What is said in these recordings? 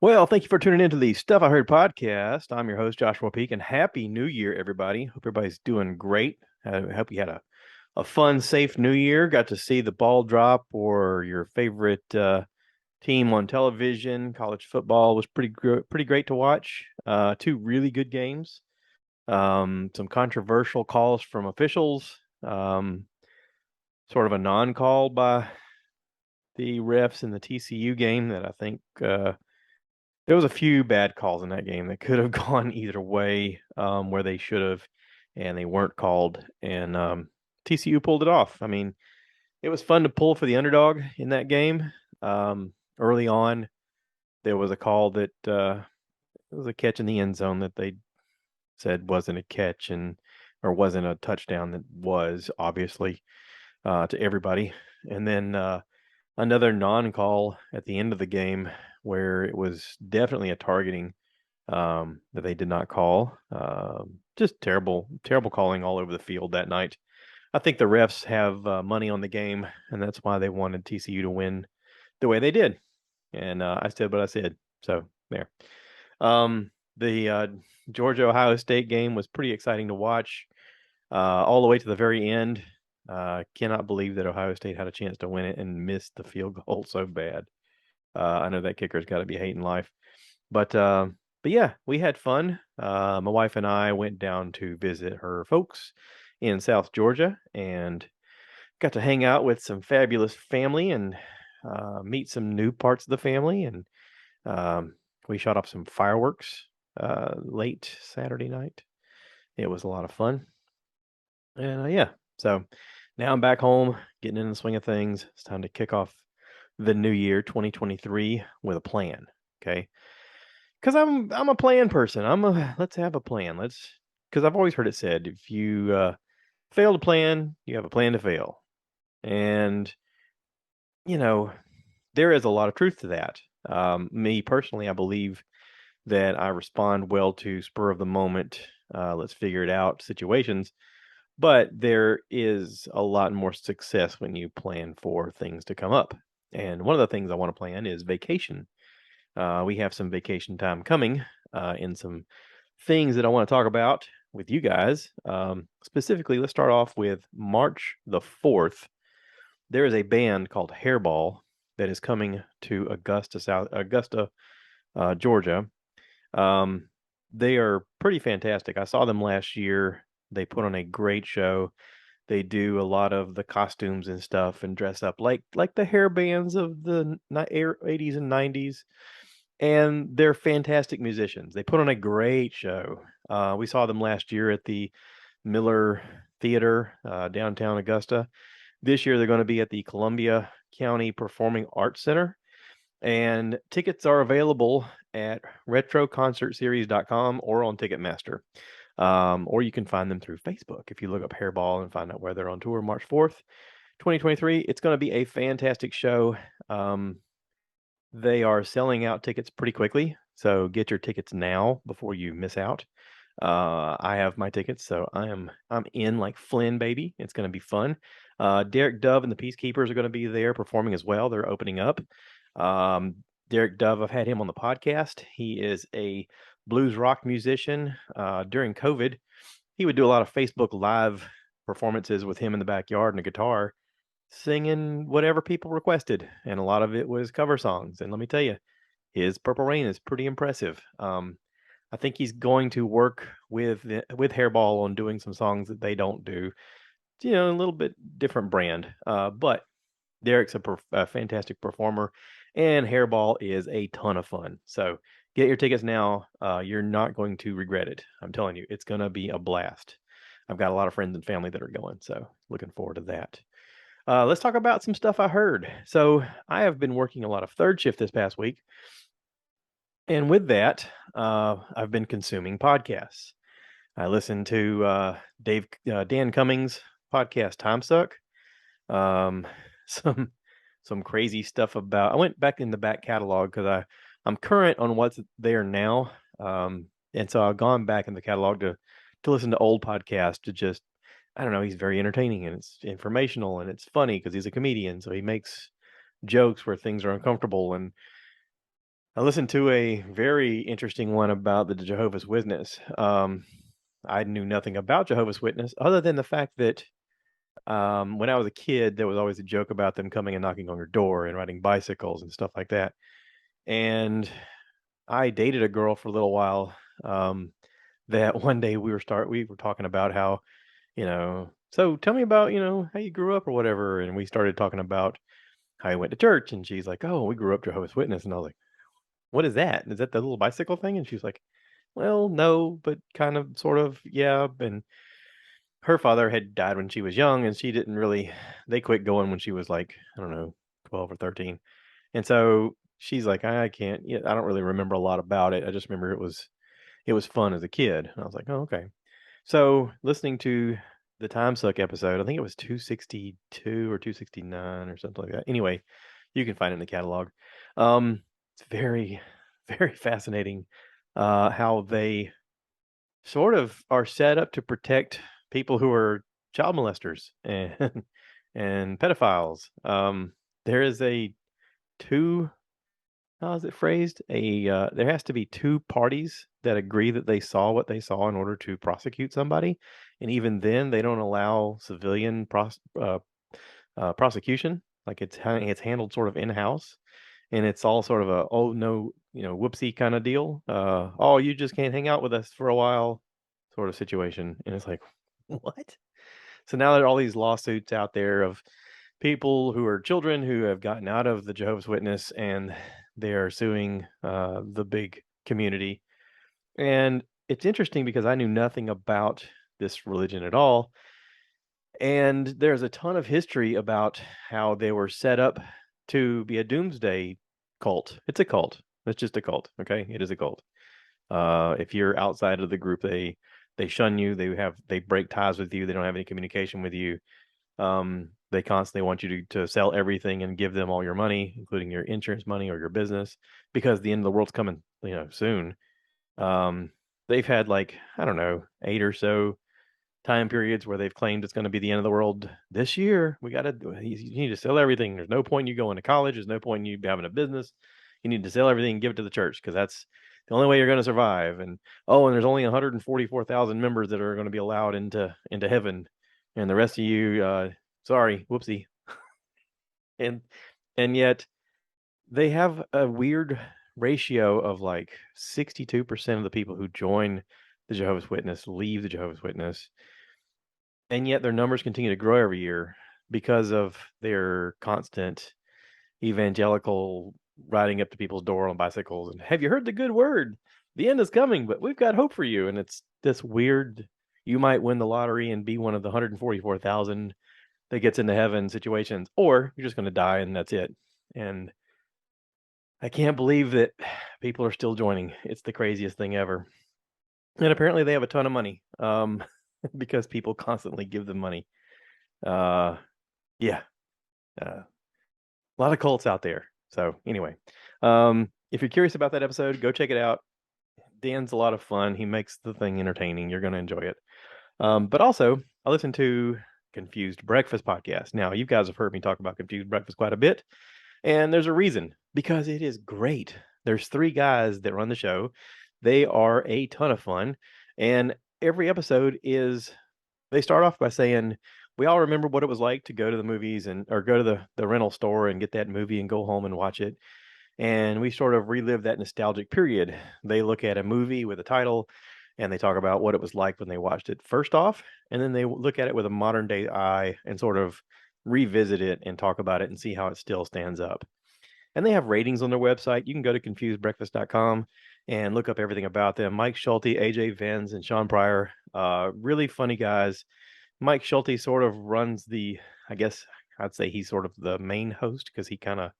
Well, thank you for tuning into the Stuff I Heard podcast. I'm your host, Joshua Peak, and Happy New Year, everybody. Hope everybody's doing great. I hope you had a fun, safe New Year. Got to see the ball drop or your favorite team on television. College football was pretty great to watch. Two really good games. Some controversial calls from officials. Sort of a non-call by the refs in the TCU game that I think there was a few bad calls in that game that could have gone either way, where they should have, and they weren't called. And TCU pulled it off. I mean, it was fun to pull for the underdog in that game. Early on, there was a call that it was a catch in the end zone that they said wasn't a catch and or wasn't a touchdown that was obviously to everybody. And then another non-call at the end of the game where it was definitely a targeting that they did not call. Just terrible, terrible calling all over the field that night. I think the refs have money on the game, and that's why they wanted TCU to win the way they did. And I said what I said. So there. The Georgia Ohio State game was pretty exciting to watch all the way to the very end. Cannot believe that Ohio State had a chance to win it and missed the field goal so bad. I know that kicker's got to be hating life, but yeah, we had fun. My wife and I went down to visit her folks in South Georgia and got to hang out with some fabulous family and meet some new parts of the family. And we shot off some fireworks late Saturday night. It was a lot of fun. And yeah, so now I'm back home, getting in the swing of things. It's time to kick off the new year, 2023, with a plan. Okay, because I'm a plan person. Let's have a plan. Because I've always heard it said if you fail to plan, you have a plan to fail, and you know there is a lot of truth to that. Me personally, I believe that I respond well to spur of the moment, let's figure it out situations. But there is a lot more success when you plan for things to come up. And one of the things I want to plan is vacation. We have some vacation time coming and some things that I want to talk about with you guys. Specifically, let's start off with March the 4th. There is a band called Hairball that is coming to Augusta, Georgia. Um, they are pretty fantastic. I saw them last year. They put on a great show. They do a lot of the costumes and stuff and dress up like the hair bands of the 80s and 90s. And they're fantastic musicians. They put on a great show. We saw them last year at the Miller Theater, downtown Augusta. This year they're going to be at the Columbia County Performing Arts Center. And tickets are available at retroconcertseries.com or on Ticketmaster. Or you can find them through Facebook if you look up Hairball and find out where they're on tour March 4th, 2023. It's going to be a fantastic show. They are selling out tickets pretty quickly, so get your tickets now before you miss out. I have my tickets, so I'm in like Flynn, baby. It's going to be fun. Derrick Dove and the Peacekeepers are going to be there performing as well. They're opening up. Um, Derrick Dove, I've had him on the podcast. He is a blues rock musician. During COVID, he would do a lot of Facebook Live performances with him in the backyard and a guitar, singing whatever people requested, and a lot of it was cover songs. And let me tell you, his Purple Rain is pretty impressive. I think he's going to work with Hairball on doing some songs that they don't do. A little bit different brand. But Derrick's a fantastic performer, and Hairball is a ton of fun. So get your tickets now. You're not going to regret it. I'm telling you, it's going to be a blast. I've got a lot of friends and family that are going, so looking forward to that. Let's talk about some stuff I heard. So I have been working a lot of third shift this past week, and with that, I've been consuming podcasts. I listened to Dan Cummings' podcast, Time Suck. Um, some some crazy stuff about. I went back in the back catalog because I'm current on what's there now, and so I've gone back in the catalog to listen to old podcasts to just I don't know. He's very entertaining and it's informational and it's funny because he's a comedian, so he makes jokes where things are uncomfortable and I listened to a very interesting one about the Jehovah's Witness. I knew nothing about Jehovah's Witness other than the fact that when I was a kid, there was always a joke about them coming and knocking on your door and riding bicycles and stuff like that. And I dated a girl for a little while. That one day we were talking about how, so tell me about, how you grew up or whatever. And we started talking about how I went to church, and she's like, "Oh, we grew up Jehovah's Witness." And I was like, "What is that? Is that the little bicycle thing?" And she's like, "Well, no, but kind of, sort of, yeah." And her father had died when she was young, and she didn't really. They quit going when she was like, I don't know, 12 or 13. And so she's like, "I can't. Yeah, I don't really remember a lot about it. I just remember it was fun as a kid." And I was like, "Oh, okay." So listening to the Time Suck episode, I think it was 262 or 269 or something like that. Anyway, you can find it in the catalog. It's very, very fascinating how they sort of are set up to protect people who are child molesters and and pedophiles. There is a two how is it phrased? There has to be two parties that agree that they saw what they saw in order to prosecute somebody, and even then, they don't allow civilian prosecution. Like it's handled sort of in house, and it's all sort of a oh no, whoopsie kind of deal. Oh, you just can't hang out with us for a while, sort of situation. And it's like, what? So now there are all these lawsuits out there of people who are children who have gotten out of the Jehovah's Witness, and they are suing the big community. And it's interesting because I knew nothing about this religion at all. And there's a ton of history about how they were set up to be a doomsday cult. It's a cult. It's just a cult. Okay. It is a cult. If you're outside of the group, they shun you. They break ties with you. They don't have any communication with you. They constantly want you to sell everything and give them all your money, including your insurance money or your business, because the end of the world's coming, soon. Um, they've had like, I don't know, 8 or so time periods where they've claimed it's going to be the end of the world this year. You need to sell everything. There's no point in you going to college. There's no point in you having a business. You need to sell everything and give it to the church because that's the only way you're going to survive. And and there's only 144,000 members that are going to be allowed into heaven, and the rest of you, sorry, whoopsie. And yet they have a weird ratio of like 62% of the people who join the Jehovah's Witness leave the Jehovah's Witness, and yet their numbers continue to grow every year because of their constant evangelical riding up to people's door on bicycles and, "Have you heard the good word? The end is coming, but we've got hope for you." And it's this weird, you might win the lottery and be one of the 144,000 that gets into heaven situations, or you're just going to die and that's it. And I can't believe that people are still joining. It's the craziest thing ever. And apparently they have a ton of money, because people constantly give them money. Uh, yeah, a lot of cults out there. So anyway, if you're curious about that episode, go check it out. Dan's a lot of fun. He makes the thing entertaining. You're going to enjoy it. But also, I listen to Confused Breakfast podcast. Now, you guys have heard me talk about Confused Breakfast quite a bit, and there's a reason, because it is great. There's three guys that run the show. They are a ton of fun, and every episode they start off by saying, we all remember what it was like to go to the movies or go to the rental store and get that movie and go home and watch it. And we sort of relive that nostalgic period. They look at a movie with a title and they talk about what it was like when they watched it first off, and then they look at it with a modern day eye and sort of revisit it and talk about it and see how it still stands up. And they have ratings on their website. You can go to confusedbreakfast.com and look up everything about them. Mike Schulte, AJ Venz, and Sean Pryor, really funny guys. Mike Schulte sort of runs I guess I'd say he's sort of the main host because he kind of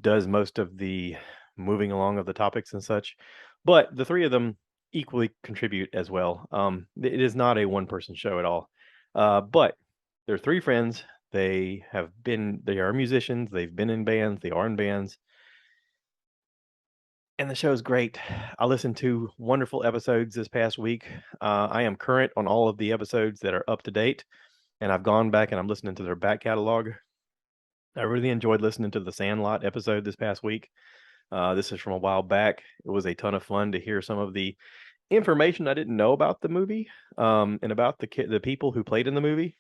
does most of the moving along of the topics and such. But the three of them equally contribute as well. It is not a one person show at all. But they're three friends. They are musicians. They've been in bands. They are in bands. And the show is great. I listened to wonderful episodes this past week. I am current on all of the episodes that are up to date, and I've gone back and I'm listening to their back catalog. I really enjoyed listening to the Sandlot episode this past week. This is from a while back. It was a ton of fun to hear some of the information I didn't know about the movie, and about the people who played in the movie.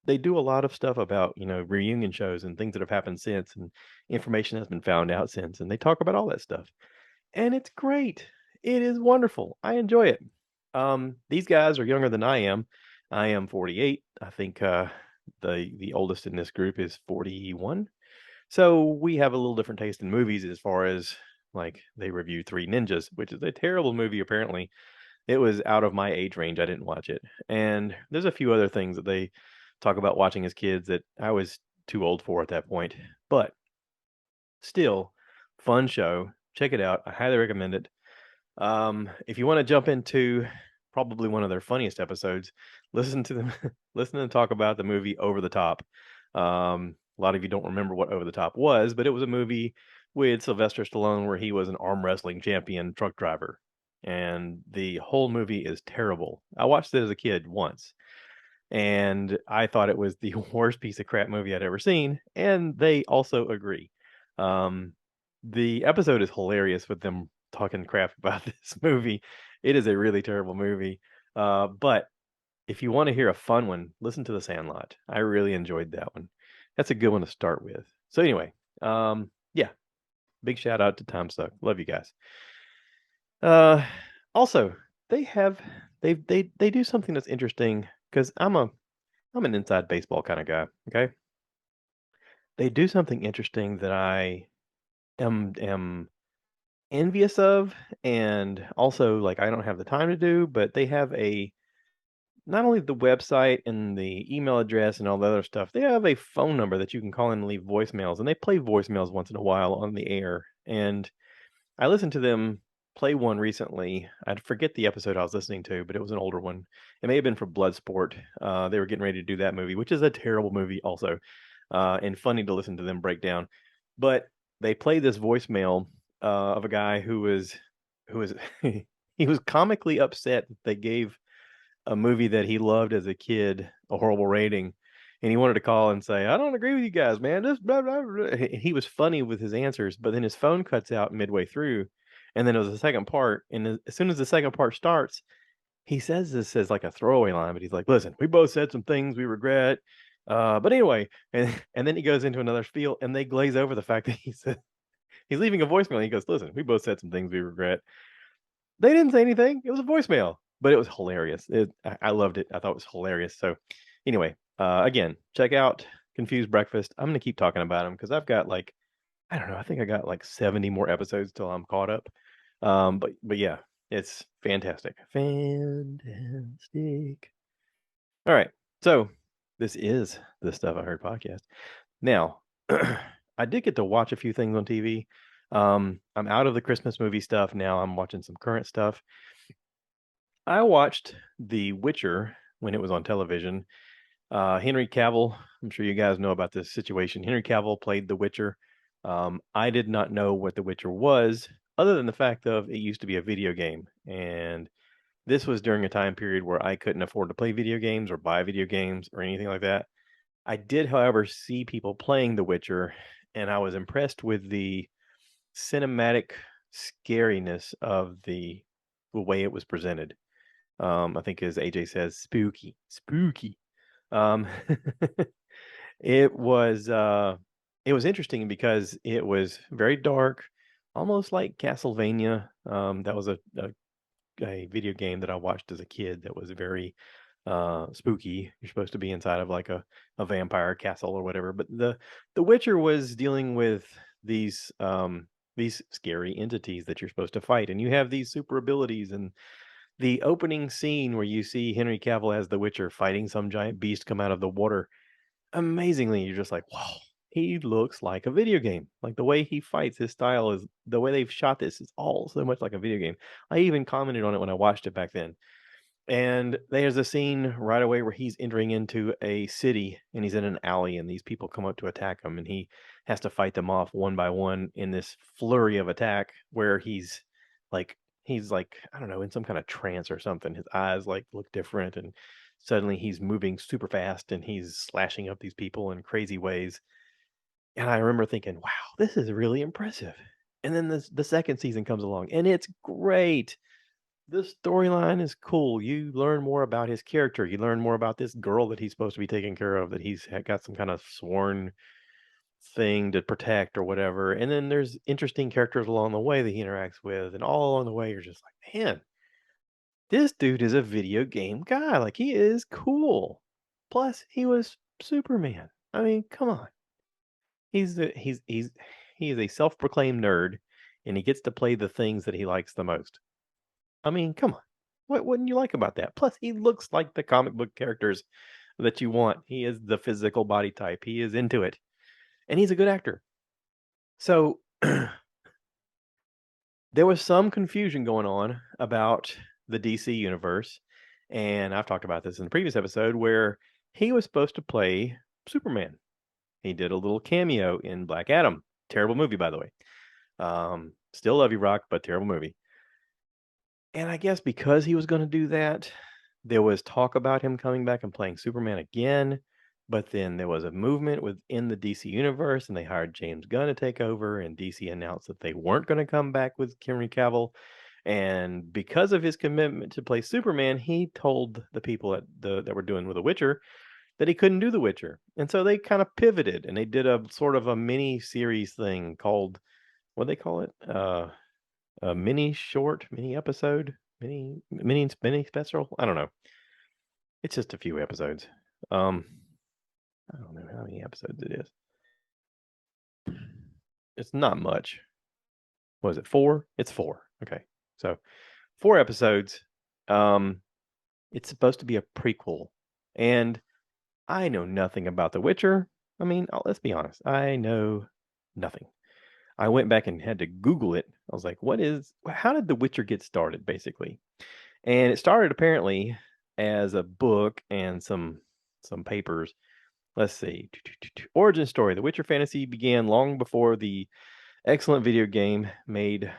They do a lot of stuff about, reunion shows and things that have happened since, and information has been found out since, and they talk about all that stuff. And it's great. It is wonderful. I enjoy it. These guys are younger than I am. I am 48. I think the oldest in this group is 41. So we have a little different taste in movies as far as like they reviewed Three Ninjas, which is a terrible movie apparently. It was out of my age range. I didn't watch it. And there's a few other things that they talk about watching as kids that I was too old for at that point. But still, fun show. Check it out. I highly recommend it. If you want to jump into probably one of their funniest episodes, listen to them listen to them talk about the movie Over the Top. A lot of you don't remember what Over the Top was, but it was a movie with Sylvester Stallone where he was an arm wrestling champion truck driver. And the whole movie is terrible. I watched it as a kid once, and I thought it was the worst piece of crap movie I'd ever seen, and they also agree. Um, the episode is hilarious with them talking crap about this movie. It is a really terrible movie. But if you want to hear a fun one, listen to The Sandlot. I really enjoyed that one. That's a good one to start with. So anyway, yeah, big shout out to Tom Suck. Love you guys. Uh, also, they have they do something that's interesting because I'm an inside baseball kind of guy. Okay, they do something interesting that I am envious of, and also like I don't have the time to do. But they have a not only the website and the email address and all the other stuff. They have a phone number that you can call in and leave voicemails, and they play voicemails once in a while on the air. And I listened to them play one recently. I forget the episode I was listening to, but it was an older one. It may have been for Bloodsport. They were getting ready to do that movie, which is a terrible movie also, and funny to listen to them break down. But they played this voicemail of a guy who was he was comically upset that they gave a movie that he loved as a kid a horrible rating, and he wanted to call and say, "I don't agree with you guys, man. This blah, blah, blah." He was funny with his answers, but then his phone cuts out midway through, and then it was the second part. And as soon as the second part starts, he says this as like a throwaway line, but he's like, "Listen, we both said some things we regret." But anyway, and then he goes into another spiel, and they glaze over the fact that he said he's leaving a voicemail. And he goes, "Listen, we both said some things we regret." They didn't say anything. It was a voicemail, but it was hilarious. I loved it. I thought it was hilarious. So, anyway, again, check out Confused Breakfast. I'm gonna keep talking about them because I've got like I don't know. I think I got like 70 more episodes till I'm caught up. But yeah, it's fantastic. Fantastic. All right. So this is the Stuff I Heard podcast. Now, I did get to watch a few things on TV. I'm out of the Christmas movie stuff now. I'm watching some current stuff. I watched The Witcher when it was on television. Henry Cavill, I'm sure you guys know about this situation. Henry Cavill played The Witcher. I did not know what The Witcher was, other than the fact of it used to be a video game. And this was during a time period where I couldn't afford to play video games or buy video games or anything like that. I did, however, see people playing The Witcher, and I was impressed with the cinematic scariness of the way it was presented. I think as AJ says, spooky, spooky. Um, it was it was interesting because it was very dark, almost like Castlevania. That was a video game that I watched as a kid that was very spooky. You're supposed to be inside of like a vampire castle or whatever. But the Witcher was dealing with these scary entities that you're supposed to fight, and you have these super abilities. And the opening scene where you see Henry Cavill as the Witcher fighting some giant beast come out of the water, amazingly, you're just like, wow, he looks like a video game. Like the way he fights, his style is the way they've shot this is all so much like a video game. I even commented on it when I watched it back then. And there's a scene right away where he's entering into a city and he's in an alley and these people come up to attack him and he has to fight them off one by one in this flurry of attack where he's like I don't know in some kind of trance or something. His eyes like look different and suddenly he's moving super fast and he's slashing up these people in crazy ways. And I remember thinking, "Wow, this is really impressive." And then the second season comes along, and it's great. The storyline is cool. You learn more about his character. You learn more about this girl that he's supposed to be taking care of, that got some kind of sworn thing to protect or whatever. And then there's interesting characters along the way that he interacts with, and all along the way, you're just like, man, this dude is a video game guy. Like, he is cool. Plus, he was Superman. I mean, come on. He is a self-proclaimed nerd, and he gets to play the things that he likes the most. I mean, come on. What wouldn't you like about that? Plus, he looks like the comic book characters that you want. He is the physical body type. He is into it, and he's a good actor. So there was some confusion going on about the DC universe, and I've talked about this in the previous episode where he was supposed to play Superman. He did a little cameo in Black Adam. Terrible movie, by the way. Still love you, Rock, but terrible movie. And I guess because he was going to do that, there was talk about him coming back and playing Superman again. But then there was a movement within the DC universe, and they hired James Gunn to take over. And DC announced that they weren't going to come back with Henry Cavil. And because of his commitment to play Superman, he told the people that were doing with The Witcher that he couldn't do The Witcher. And so they kind of pivoted, and they did a sort of a mini series thing called, what do they call it? A mini episode, mini special. I don't know. It's just a few episodes. I don't know how many episodes it is. It's not much. Was it 4? It's 4. Okay. So 4 episodes. It's supposed to be a prequel. And I know nothing about The Witcher. I mean, let's be honest. I know nothing. I went back and had to Google it. I was like, how did The Witcher get started, basically? And it started apparently as a book and some papers. Let's see. Origin story. The Witcher fantasy began long before the excellent video game made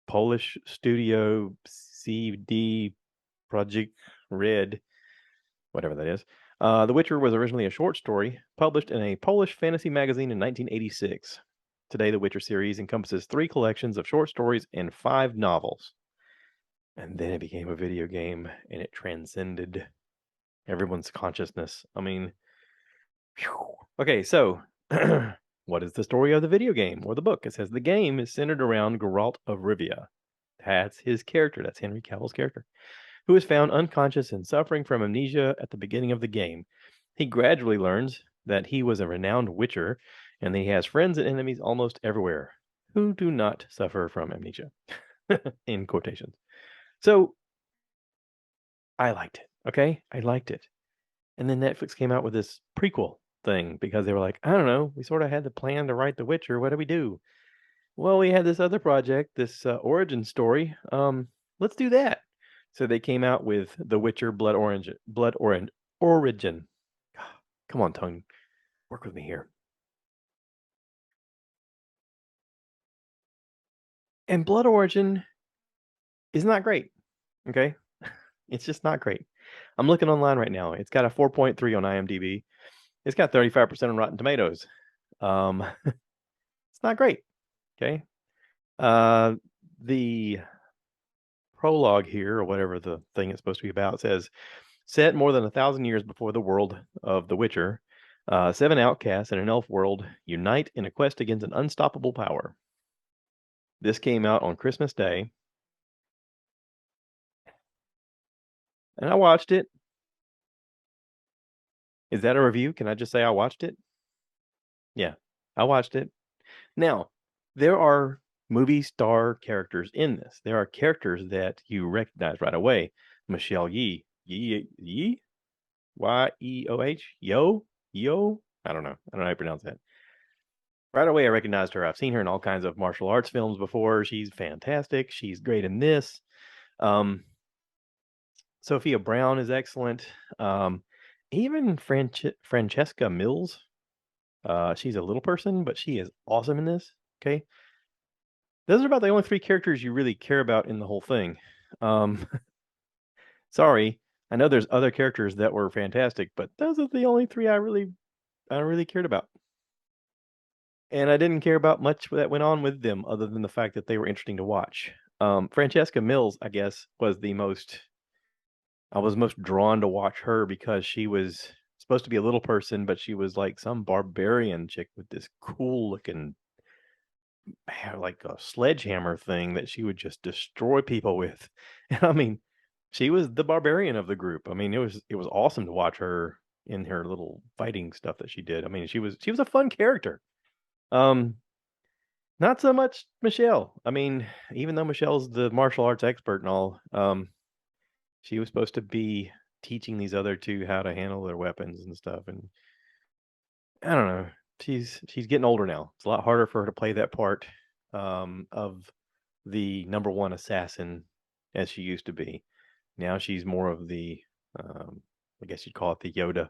Polish studio CD Project Red, whatever that is. The Witcher was originally a short story published in a Polish fantasy magazine in 1986. Today, the Witcher series encompasses 3 collections of short stories and 5 novels. And then it became a video game, and it transcended everyone's consciousness. I mean, whew. Okay, so what is the story of the video game or the book? It says the game is centered around Geralt of Rivia. That's his character. That's Henry Cavill's character, who is found unconscious and suffering from amnesia at the beginning of the game. He gradually learns that he was a renowned witcher, and that he has friends and enemies almost everywhere who do not suffer from amnesia, in quotations. So I liked it. Okay, I liked it. And then Netflix came out with this prequel thing because they were like, I don't know, we sort of had the plan to write The Witcher. What do we do? Well, we had this other project, this origin story. Let's do that. So they came out with The Witcher Blood Orange Origin. Come on, tongue, work with me here. And Blood Origin is not great. Okay, it's just not great. I'm looking online right now. It's got a 4.3 on IMDb. It's got 35% on Rotten Tomatoes. It's not great. Okay. The prologue here, or whatever the thing is supposed to be about, says, set more than 1,000 years before the world of The Witcher, 7 outcasts in an elf world unite in a quest against an unstoppable power. This came out on Christmas Day, and I watched it. Is that a review? Can I just say I watched it? Yeah, I watched it. Now, there are movie star characters in this. There are characters that you recognize right away. Michelle Yeoh, Yeoh, Yo. I don't know how to pronounce that. Right away, I recognized her. I've seen her in all kinds of martial arts films before. She's fantastic. She's great in this. Sophia Brown is excellent. Even Francesca Mills. She's a little person, but she is awesome in this. Okay. Those are about the only 3 characters you really care about in the whole thing. Sorry. I know there's other characters that were fantastic, but those are the only 3 I really cared about. and I didn't care about much that went on with them other than the fact that they were interesting to watch. Francesca Mills, I guess, was the most I was most drawn to watch her because she was supposed to be a little person, but she was like some barbarian chick with this cool looking like a sledgehammer thing that she would just destroy people with. And I mean, she was the barbarian of the group. I mean, it was awesome to watch her in her little fighting stuff that she did. I mean, she was a fun character. Um, Not so much Michelle. I mean, even though Michelle's the martial arts expert and all, she was supposed to be teaching these other two how to handle their weapons and stuff. And I don't know. She's getting older now. It's a lot harder for her to play that part of the number one assassin as she used to be. Now she's more of the, um, I guess you'd call it the Yoda,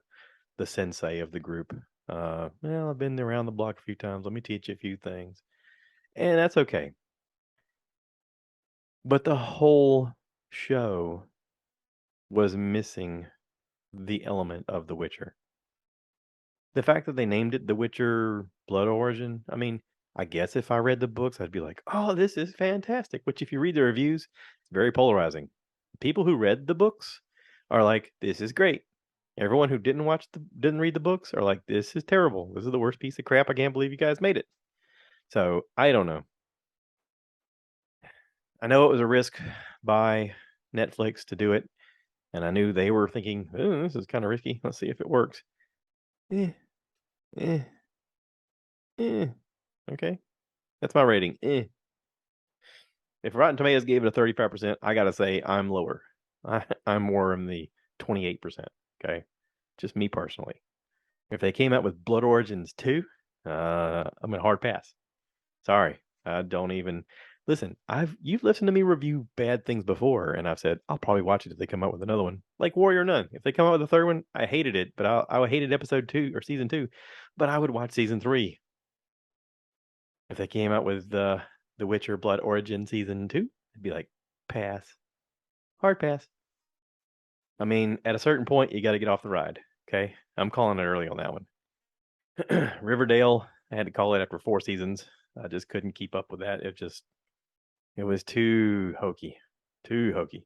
the sensei of the group. Well, I've been around the block a few times. Let me teach you a few things, and that's okay. But the whole show was missing the element of The Witcher. The fact that they named it The Witcher Blood Origin, I mean, I guess if I read the books, I'd be like, "Oh, this is fantastic." Which if you read the reviews, it's very polarizing. People who read the books are like, "This is great." Everyone who didn't read the books are like, "This is terrible. This is the worst piece of crap. I can't believe you guys made it." So, I don't know. I know it was a risk by Netflix to do it, and I knew they were thinking, "Oh, this is kinda risky. Let's see if it works." Eh, eh, eh. Okay. That's my rating. Eh. If Rotten Tomatoes gave it a 35%, I gotta say I'm lower. I'm more in the 28%. Okay, just me personally. If they came out with Blood Origins 2, I'm a hard pass. Sorry, I don't even listen. You've listened to me review bad things before, and I've said I'll probably watch it if they come out with another one, like Warrior Nun. If they come out with a third one, I hated it, but I hated episode 2 or season 2, but I would watch season 3. If they came out with The Witcher Blood Origin season 2, I'd be like, pass, hard pass. I mean, at a certain point, you got to get off the ride. Okay, I'm calling it early on that one. Riverdale, I had to call it after 4 seasons. I just couldn't keep up with that. It was too hokey, too hokey.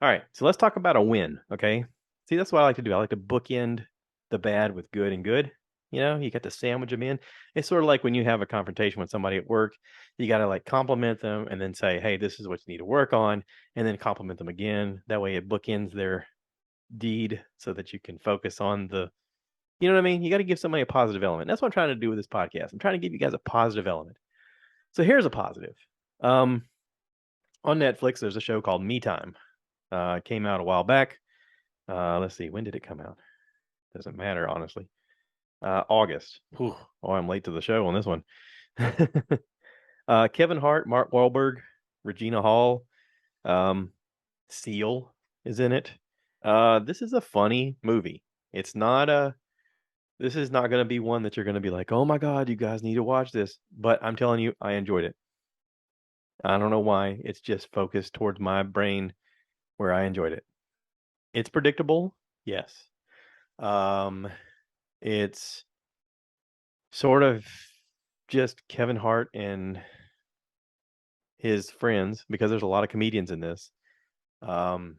All right, so let's talk about a win. Okay, see, that's what I like to do. I like to bookend the bad with good and good. You got to sandwich them in. It's sort of like when you have a confrontation with somebody at work, you got to like compliment them and then say, "Hey, this is what you need to work on," and then compliment them again. That way, it bookends their deed so that you can focus on you know what I mean? You got to give somebody a positive element. That's what I'm trying to do with this podcast. I'm trying to give you guys a positive element. So here's a positive. Um, on Netflix, there's a show called Me Time. It came out a while back. Let's see, when did it come out? Doesn't matter, honestly. August. Whew. Oh, I'm late to the show on this one. Kevin Hart, Mark Wahlberg, Regina Hall, um, Seal is in it. This is a funny movie. It's not a. This is not going to be one that you're going to be like, "Oh my God, you guys need to watch this." But I'm telling you, I enjoyed it. I don't know why. It's just focused towards my brain where I enjoyed it. It's predictable, yes. Um, it's sort of just Kevin Hart and his friends because there's a lot of comedians in this. Um,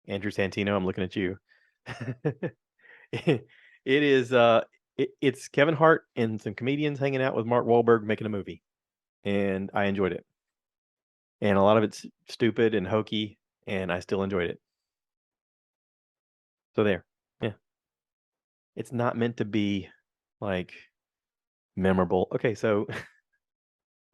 Andrew Santino, I'm looking at you. It is it's Kevin Hart and some comedians hanging out with Mark Wahlberg making a movie, and I enjoyed it. And a lot of it's stupid and hokey, and I still enjoyed it. So there. Yeah. It's not meant to be like memorable. Okay, so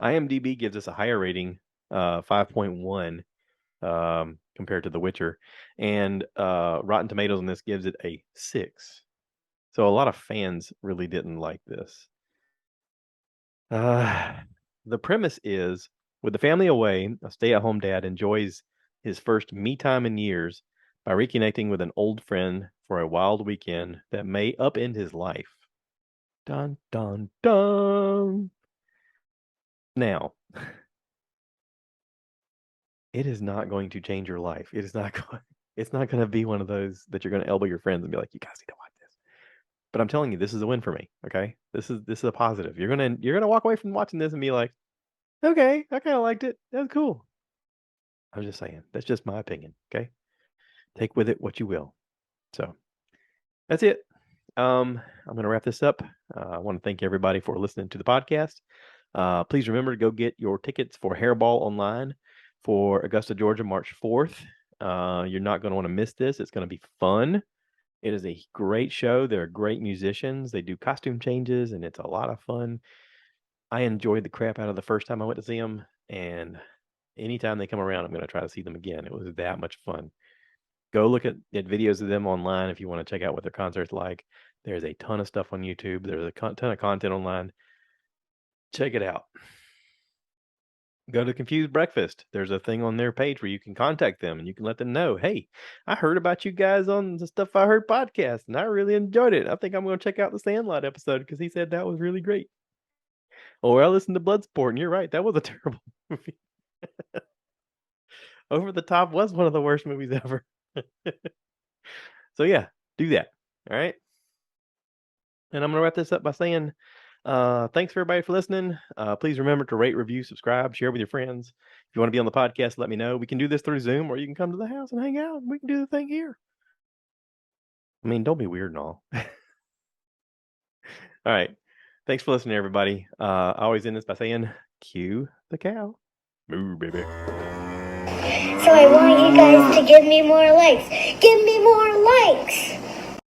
IMDb gives us a higher rating, 5.1, compared to The Witcher, and Rotten Tomatoes on this gives it a 6. So a lot of fans really didn't like this. Uh, the premise is with the family away, a stay-at-home dad enjoys his first me time in years by reconnecting with an old friend for a wild weekend that may upend his life. Dun dun dun. Now, it is not going to change your life. It is not going it's not going to be one of those that you're going to elbow your friends and be like, "You guys need to watch this." But I'm telling you, this is a win for me. Okay, this is a positive. You're gonna walk away from watching this and be like, okay, I kind of liked it. That's cool. I'm just saying. That's just my opinion. Okay, take with it what you will. So that's it. I'm going to wrap this up. I want to thank everybody for listening to the podcast. Please remember to go get your tickets for Hairball online for Augusta, Georgia, March 4th. You're not going to want to miss this. It's going to be fun. It is a great show. They're great musicians. They do costume changes, and it's a lot of fun. I enjoyed the crap out of the first time I went to see them, and anytime they come around, I'm going to try to see them again. It was that much fun. Go look at videos of them online if you want to check out what their concert's like. There's a ton of stuff on YouTube. There's a ton of content online. Check it out. Go to Confused Breakfast. There's a thing on their page where you can contact them and you can let them know, hey, I heard about you guys on the Stuff I Heard podcast and I really enjoyed it. I think I'm going to check out the Sandlot episode because he said that was really great. Or I listened to Bloodsport and you're right, that was a terrible movie. Over the Top was one of the worst movies ever. So yeah, do that. All right. And I'm going to wrap this up by saying thanks for everybody for listening. Please remember to rate, review, subscribe, share with your friends. If you want to be on the podcast, let me know. We can do this through Zoom or you can come to the house and hang out. We can do the thing here. I mean, don't be weird and all. All right. Thanks for listening, everybody. I always end this by saying, cue the cow. Moo, baby. So I want you guys to give me more likes. Give me more likes.